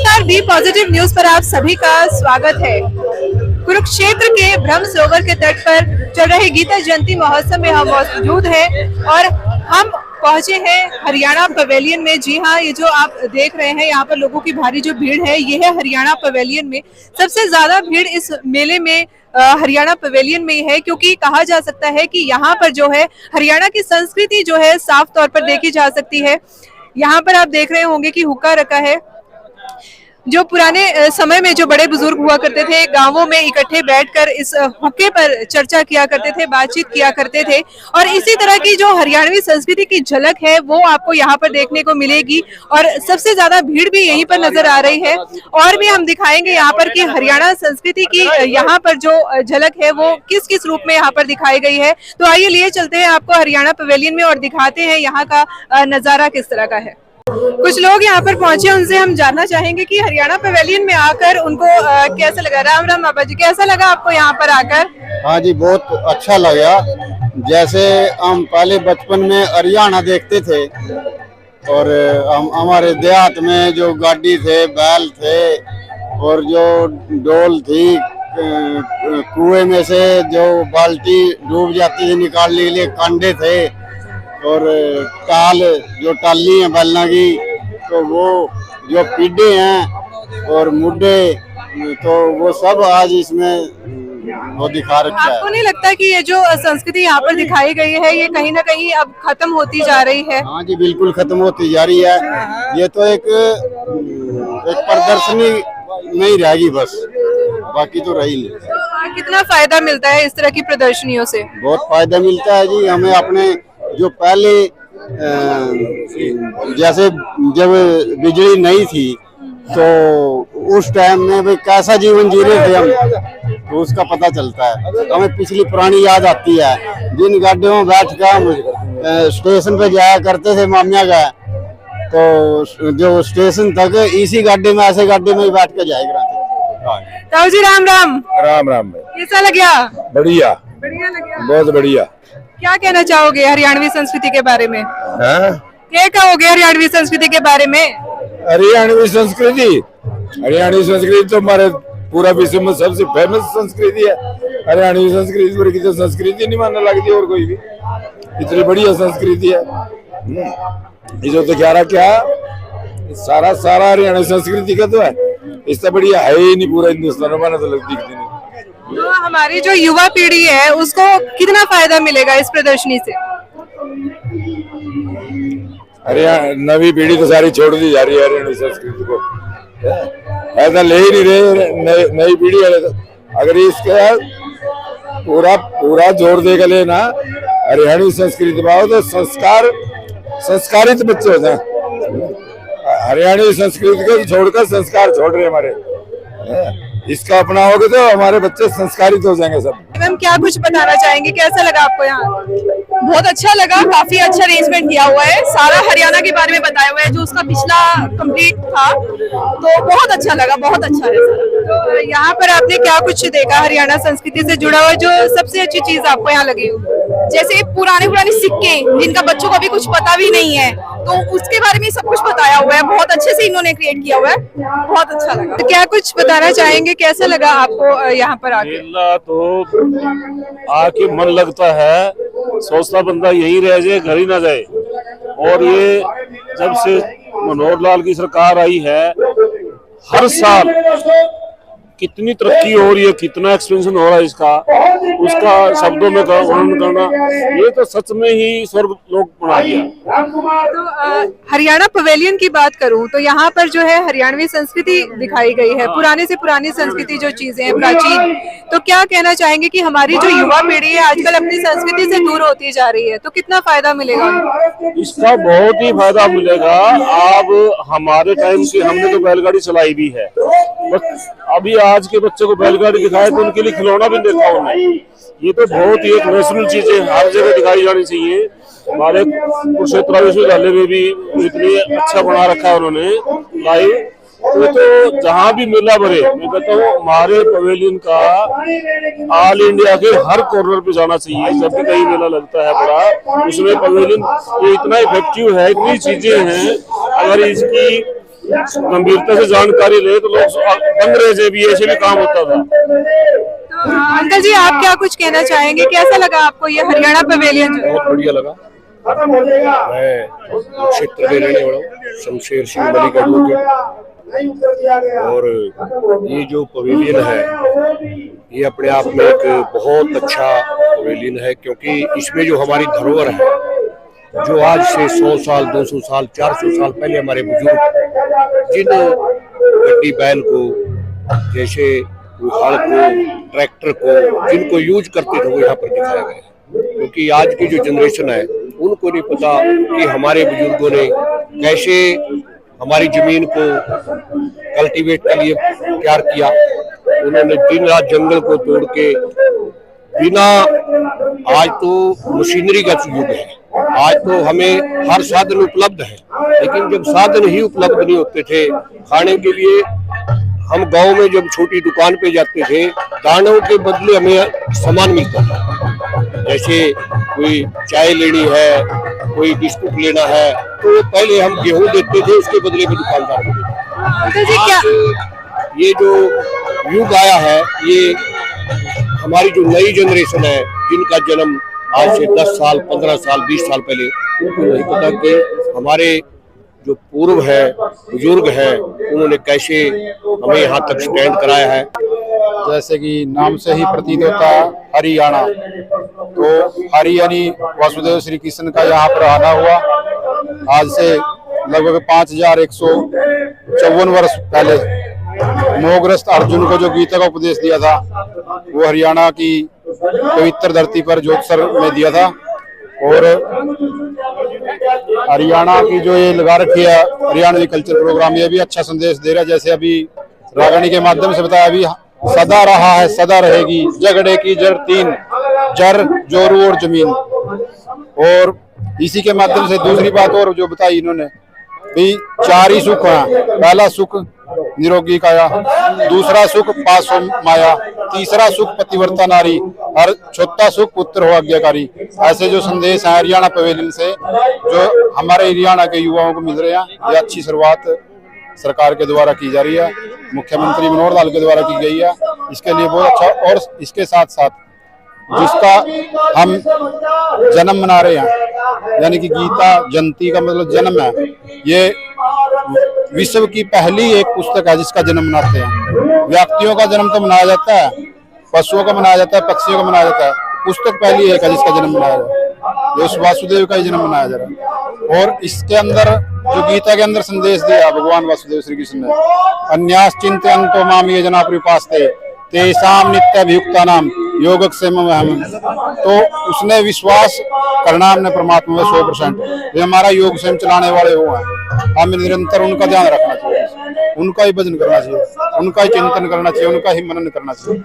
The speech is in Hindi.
नमस्कार, बी पॉजिटिव न्यूज पर आप सभी का स्वागत है। कुरुक्षेत्र के ब्रह्म सरोवर के तट पर चल रहे गीता जयंती महोत्सव में हम मौजूद हैं और हम पहुंचे हैं हरियाणा पवेलियन में। जी हाँ, ये जो आप देख रहे हैं यहाँ पर लोगों की भारी जो भीड़ है, ये है हरियाणा पवेलियन में। सबसे ज्यादा भीड़ इस मेले में हरियाणा पवेलियन में ही है, क्योंकि कहा जा सकता है कि यहाँ पर जो है हरियाणा की संस्कृति जो है साफ तौर पर देखी जा सकती है। यहाँ पर आप देख रहे होंगे कि हुक्का रखा है। जो पुराने समय में जो बड़े बुजुर्ग हुआ करते थे, गांवों में इकट्ठे बैठकर इस हुक्के पर चर्चा किया करते थे, बातचीत किया करते थे। और इसी तरह की जो हरियाणवी संस्कृति की झलक है वो आपको यहाँ पर देखने को मिलेगी और सबसे ज्यादा भीड़ भी यहीं पर नजर आ रही है। और भी हम दिखाएंगे यहाँ पर कि हरियाणा संस्कृति की यहाँ पर जो झलक है वो किस किस रूप में यहाँ पर दिखाई गई है। तो आइए लिए चलते हैं आपको हरियाणा पवेलियन में और दिखाते हैं यहाँ का नजारा किस तरह का है। कुछ लोग यहाँ पर पहुंचे, उनसे हम जानना चाहेंगे कि हरियाणा पवेलियन में आकर उनको कैसा लगा। राम राम बाबा जी, कैसा लगा आपको यहाँ पर आकर? हाँ जी, बहुत अच्छा लगा। जैसे हम पहले बचपन में हरियाणा देखते थे और हम हमारे देहात में जो गाड़ी थे, बैल थे और जो डोल थी, कुएं में से जो बाल्टी डूब जाती थी निकालने के लिए कांडे थे और टाल जो टाली है बैलना की, तो वो जो पीढ़े हैं और मुड्डे, तो वो सब आज इसमें वो दिखा रखा है। आपको नहीं लगता कि ये जो संस्कृति यहाँ पर दिखाई गई है ये कहीं ना कहीं अब खत्म होती जा रही है? हाँ जी, बिल्कुल खत्म होती जा रही है। ये तो एक प्रदर्शनी नहीं रहेगी बस, बाकी तो रही नहीं। तो कितना फायदा मिलता है इस तरह की प्रदर्शनियों से? बहुत फायदा मिलता है जी हमें। अपने जो पहले जैसे जब बिजली नहीं थी तो उस टाइम में भाई कैसा जीवन जी रहे थे हम, तो उसका पता चलता है। हमें पिछली पुरानी याद आती है। जिन गाड़ियों में बैठ कर हम स्टेशन पे जाया करते थे मामिया का, तो जो स्टेशन तक इसी गाड़ी में, ऐसे गाड़ी में ही बैठ कर जाया करते। ताऊ जी राम राम। राम राम भाई, कैसा लगा? बढ़िया, बढ़िया लगा। बहुत बढ़िया। क्या कहना चाहोगे हरियाणवी संस्कृति के बारे में? हाँ? क्या कहोगे हरियाणवी संस्कृति के बारे में? हरियाणवी संस्कृति तो हमारे पूरा विश्व में सबसे फेमस संस्कृति है। हरियाणवी संस्कृति पर की तो संस्कृति नहीं मानने लगती और कोई भी। इतनी बढ़िया संस्कृति है। जो तो क्या सारा हरियाणवी संस्कृति का तो है। इससे बढ़िया है ही नहीं पूरा हिंदुस्तान में, तो दिखती नहीं। तो हमारी जो युवा पीढ़ी है उसको कितना फायदा मिलेगा इस प्रदर्शनी से? हरियाणा नवी पीढ़ी तो सारी छोड़ दी जा रही है हरियाणवी संस्कृति को, ऐसा ले ही नहीं रहे नई पीढ़ी है। अगर इसका पूरा जोर देकर लेना हरियाणवी संस्कृति पाओ तो संस्कारित बच्चे हो जाए। हरियाणवी संस्कृति को छोड़कर संस्कार छोड़ रहे हमारे। इसका अपनाओगे तो हमारे बच्चे संस्कारित हो जाएंगे सब। मैम, क्या कुछ बताना चाहेंगे, कैसा लगा आपको यहाँ? बहुत अच्छा लगा, काफी अच्छा अरेंजमेंट किया हुआ है। सारा हरियाणा के बारे में बताया हुआ है जो उसका पिछला कंप्लीट था, तो बहुत अच्छा लगा, बहुत अच्छा है सारा। तो यहाँ पर आपने क्या कुछ देखा हरियाणा संस्कृति से जुड़ा हुआ, जो सबसे अच्छी चीज आपको यहाँ लगी? जैसे पुराने सिक्के जिनका बच्चों को अभी कुछ पता भी नहीं है, तो उसके बारे में सब कुछ बताया हुआ है। बहुत अच्छे से इन्होंने क्रिएट किया हुआ है, बहुत अच्छा लगा। तो क्या कुछ बताना चाहेंगे, कैसा लगा आपको यहाँ पर आके? तो आके मन लगता है, सोचता बंदा यही रह जाए, घर ही ना जाए। और ये जब से मनोहर लाल की सरकार आई है, हर साल कितनी तरक्की हो रही है, कितना एक्सपेंशन हो रहा है इसका, उसका शब्दों में वर्णन करना, ये तो सच में ही स्वर्ग लोक बना दिया। तो हरियाणा पवेलियन की बात करूं तो यहाँ पर जो है हरियाणवी संस्कृति दिखाई गई है, पुराने से पुरानी संस्कृति जो चीजें हैं प्राचीन। तो क्या कहना चाहेंगे कि हमारी जो युवा पीढ़ी है आजकल अपनी संस्कृति से दूर होती जा रही है, तो कितना फायदा मिलेगा? इसका बहुत ही फायदा मिलेगा। अब हमारे टाइम से हमने तो बैलगाड़ी चलाई भी है, बस अभी आज के बच्चे को बैलगाड़ी दिखाए तो उनके लिए खिलौना भी देखा उन्हें। ये तो बहुत ही एक नेशनल चीज है, हर जगह दिखाई जानी चाहिए। हमारे कुरुक्षेत्र विश्वविद्यालय में भी इतनी अच्छा बना रखा है उन्होंने लाइव। तो जहाँ भी मेला भरे, मैं कहता हूँ हमारे पवेलियन का ऑल इंडिया के हर कॉर्नर पे जाना चाहिए। जब भी कहीं मेला लगता है बड़ा, उसमें पवेलियन ये इतना इफेक्टिव है, इतनी चीजें हैं। अगर इसकी गंभीरता से जानकारी ले तो लोग पंद्रह से भी ऐसे भी काम होता था। तो अंकल जी, आप क्या कुछ कहना चाहेंगे, कैसा लगा आपको ये हरियाणा पवेलियन जो है? बहुत बढ़िया लगा। मैं क्षेत्र में रहने वाला हूँ, शमशेर सिंह मलिक एडवोकेट। और ये जो पवेलियन है ये अपने आप में एक बहुत अच्छा पवेलियन है, क्योंकि इसमें जो हमारी धरोहर है, जो आज से 100 साल 200 साल 400 साल पहले हमारे बुजुर्ग जिन गड्डी बैल को, जैसे हल को, ट्रैक्टर को, जिनको यूज करते थे, वो यहाँ पर दिखाया गया है। क्योंकि आज की जो जनरेशन है उनको नहीं पता कि हमारे बुजुर्गों ने कैसे हमारी जमीन को कल्टीवेट के लिए तैयार किया। उन्होंने दिन रात जंगल को तोड़ के बिना, आज तो मशीनरी का युग है, आज तो हमें हर साधन उपलब्ध है, लेकिन जब साधन ही उपलब्ध नहीं होते थे खाने के लिए, हम गांव में जब छोटी दुकान पे जाते थे, दानों के बदले हमें सामान मिलता था। जैसे कोई चाय लेनी है, कोई बिस्कुट लेना है, तो पहले हम गेहूं देते थे, उसके बदले में दुकानदार को देते थे। आज ये जो युग आया है, ये हमारी जो नई जनरेशन है, जिनका जन्म आज से 10 साल 15 साल 20 साल पहले, उनको नहीं पता कि हमारे जो पूर्व है, बुजुर्ग है, उन्होंने कैसे हमें यहाँ तक स्टैंड कराया है। जैसे कि नाम से ही प्रतीत होता है हरियाणा, तो हरि यानी वासुदेव श्री कृष्ण का यहाँ पर आना हुआ। आज से लगभग 5154 वर्ष पहले मोहग्रस्त अर्जुन को जो गीता का उपदेश दिया था, वो हरियाणा की पवित्र धरती पर जोतसर में दिया था। और हरियाणा की जो ये लगा रखी है हरियाणवी कल्चर प्रोग्राम, ये भी अच्छा संदेश दे रहा है। जैसे अभी रागनी के माध्यम से बताया, अभी सदा रहा है सदा रहेगी, झगड़े की जड़ 3, जर जोरू और जमीन। और इसी के माध्यम से दूसरी बात और जो बताई इन्होंने भी, 4 ही सुख है। पहला सुख निरोगी काया, दूसरा सुख पासो माया, तीसरा सुख पतिव्रता नारी, और चौथा सुख पुत्र हो आज्ञाकारी। ऐसे जो संदेश है हरियाणा पवेलियन से, जो हमारे हरियाणा के युवाओं को मिल रहे हैं, ये अच्छी शुरुआत सरकार के द्वारा की जा रही है, मुख्यमंत्री मनोहर लाल के द्वारा की गई है। इसके लिए बहुत अच्छा। और इसके साथ साथ जिसका हम जन्म मना रहे हैं, यानी कि गीता जयंती का मतलब जन्म है, ये विश्व की पहली एक पुस्तक है जिसका जन्म मनाते हैं। व्यक्तियों का जन्म तो मनाया जाता है, पशुओं का मनाया जाता है, पक्षियों का मनाया जाता है, पुस्तक पहली एक है जिसका जन्म मनाया जाता है, जो उस वासुदेव का ही जन्म मनाया जा रहा है। और इसके अंदर जो गीता के अंदर संदेश दिया भगवान वासुदेव श्री कृष्ण ने, अन्यास चिंतयन्तो माम ये जना परिपास्ते तेषां नित्याभियुक्ता नाम योगक्षेमम् अहम्। तो उसने विश्वास करना हमने परमात्मा में 100%। ये हमारा योगक्षेम चलाने वाले वो हैं, हमें निरंतर उनका ध्यान रखना चाहिए, उनका ही भजन करना चाहिए, उनका ही चिंतन करना चाहिए, उनका ही मनन करना चाहिए।